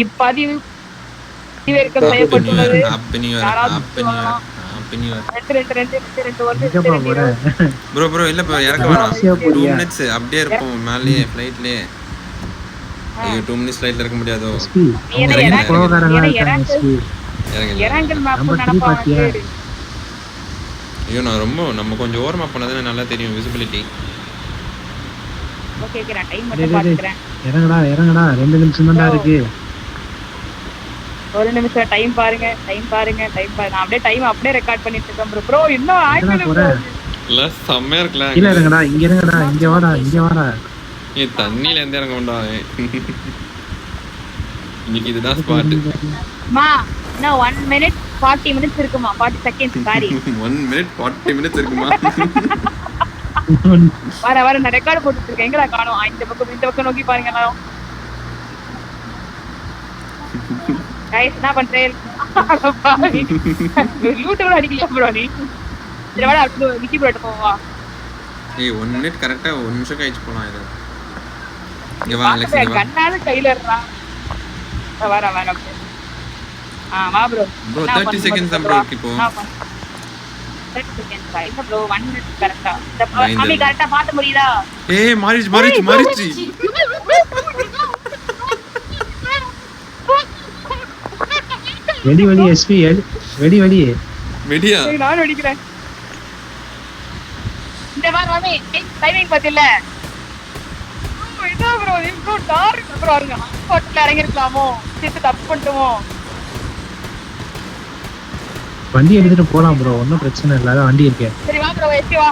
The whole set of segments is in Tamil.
இப்பதிவு பதிவிறக்கம் செய்யப்பட்டுள்ளது. யாராவது ப்ரோ இல்ல ப்ரோ இறக்க வேணாம். 2 minutes அப்படியே இருப்போம் மேலயே ஃளைட்லயே. ஐயோ 2 minutes ஃளைட்ல இருக்க முடியாதோ. ஐயோ நான் ரொம்ப நம்ம கொஞ்சம் ஓரமா போனதானே நல்லா தெரியும் விசிபிலிட்டி. ஓகே நான் டைம் மட்டும் பாத்துக்கறேன். இறங்கடா 2 நிமிஷம் தான்டா இருக்கு. 1 நிமிஷம் டைம் பாருங்க. நான் அப்படியே டைம் அப்படியே ரெக்கார்ட் பண்ணிட்டு இருக்கேன் ப்ரோ. இன்னும் ஆயிடுச்சு ப்ரோ. இல்ல செமையா இருக்குல. இல்ல இறங்கடா இங்க வாடா. நீ தண்ணில இருந்து இறங்க வேண்டாம். இன்னைக்கு இதுதான் ஸ்பாட். மா இன்னும் 1 minute 40 minutes இருக்குமா? 40 seconds சாரி. 1 minute 40 minutes இருக்குமா? வர நான் ரெக்கார்ட் போட்டுட்டு இருக்கேன். எங்கடா காணோம்? இந்த பக்கம் நோக்கி பாருங்க எல்லாரும். गाइस என்ன பண்றேன்? லூட் கூட அடிக்கல ப்ரோ நீ. சரி வாடா அடுத்து விக்கி ப்ரோ கிட்ட போவா. ஏய் 1 minute கரெக்ட்டா 1 நிமிஷம் கழிச்சு போலாம் இது. இங்க வா அலெக்ஸ் இங்க வா. கண்ணால கையில இருக்கா. வர வா ப்ரோ. ப்ரோ 30 seconds தான் ப்ரோ இருக்கு இப்போ. 30 seconds இல்ல ப்ரோ 1 minute கரெக்ட்டா. அம்மி கரெக்ட்டா பாத்து முடியுதா? ஏய் மாறிச்சு. வெடி எஸ்பி வெடியா நான் வெடிக்கிறேன். இந்த மாதிரி மாமி டைமிங் பாத்தில. என்ன ப்ரோ இவ்ளோ டார்க் ப்ரோ இருங்க. ஹாஸ்பிடல்ல இறங்கி இருக்கலாமோ? சித்து தப்பு பண்ணிட்டோமோ? வண்டி எடுத்துட்டு போலாம் ப்ரோ. ஒண்ணும் பிரச்சனை இல்ல. அத வண்டி இருக்கே. சரி வா ப்ரோ எஸ்பி வா.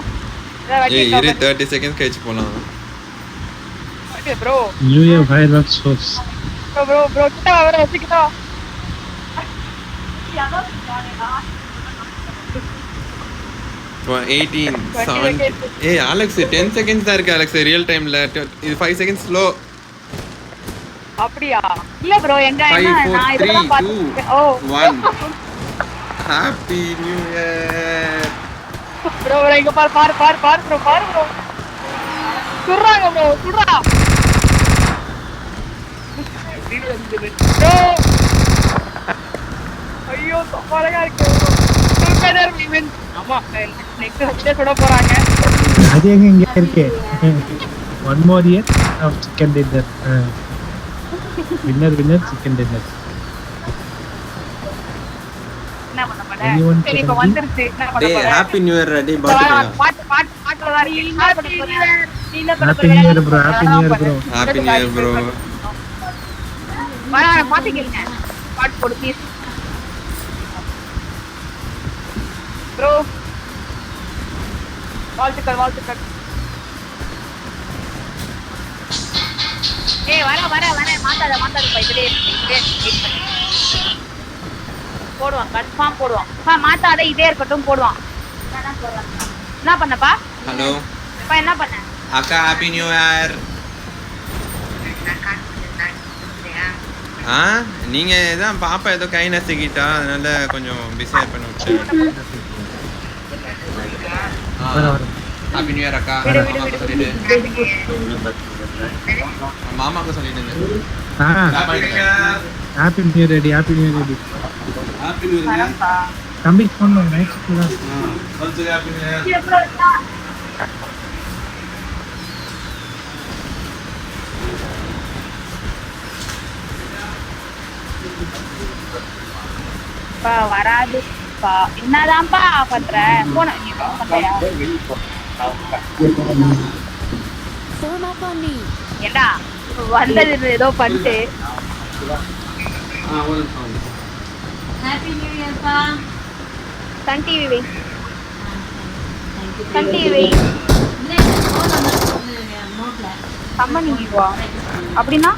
ஏய் இரு 30 seconds கழிச்சு போலாம். Okay bro. New year fire works shows. Bro கிட்ட வர எஸ்பிக்கிட்ட. 18 7 ஏய் அலெக்ஸ் 10 seconds தான் இருக்கு அலெக்ஸ் ரியல் டைம்ல. இது 5 seconds ஸ்லோ. அப்படியே இல்ல ப்ரோ எங்க நான் இதெல்லாம் பாத்து. ஓ 1 ஹேப்பி நியூ இயர் ப்ரோ. இங்க பாரு ப்ரோ. சுறாங்க ப்ரோ சுறா. ப்ரோ ஐயோ தப்பாரங்க இருக்கு. Together we win. ஆமா நெக்ஸ்ட் ஹெட் சொல்ல போறாங்க. அது எங்க இருக்கு? One more year of chicken dinner. Winner chicken dinner. என்ன பண்ண போற? சரி இப்ப வந்துருச்சு. என்ன பண்ண போற? டேய் ஹேப்பி நியூ இயர் ரெடி பாட்டுல வர என்ன பண்ண போற? Happy new year bro. Happy new year bro. வர பாட்டு கேளுங்க. பாட்டு போடு ப்ளீஸ் ப்ரோ. வாழ்த்துக்கள். ஏய் வர மாட்டாத பைபிளே போடுவான். கன்ஃபார்ம் போடுவான். மாட்டாத இதே இருக்கட்டும் போடுவான். என்ன பண்ணப்பா? ஹலோ அப்பா என்ன பண்ண? அக்கா ஹேப்பி நியூ இயர். நீங்க தான் பாப்பா ஏதோ கை நசுக்கிட்டா அதனால கொஞ்சம் பிஸியா பண்ண விட்டேன். ஹேப்பி நியூ இயர் அக்கா. மாமாக்கு சொல்லிடுங்க. Happy new year ready. தம்பி ஃபோன் பண்ணு நைட் ஸ்கூல்ல. Happy new year. வராதுப்பா. என்னதான்ப்பா பண்ற? போன நீ பண்றியா? ஏண்டா வந்தது ஏதோ பண்ணிட்டு. ஹேப்பி நியூ இயர் பா. சன் டிவி வை. சன் டிவி வை. கம்பெனி வா. அப்படினா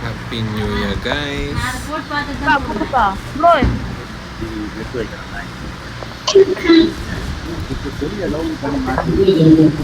ஹேப்பி நியூ இயர் गाइस. நான் ரிப்போர்ட் பார்த்துட்டு தான் கூப்பிடுப்பா ப்ரோ. இப்போ சொல்லி அலோவ் பண்ண மாட்டேங்குது.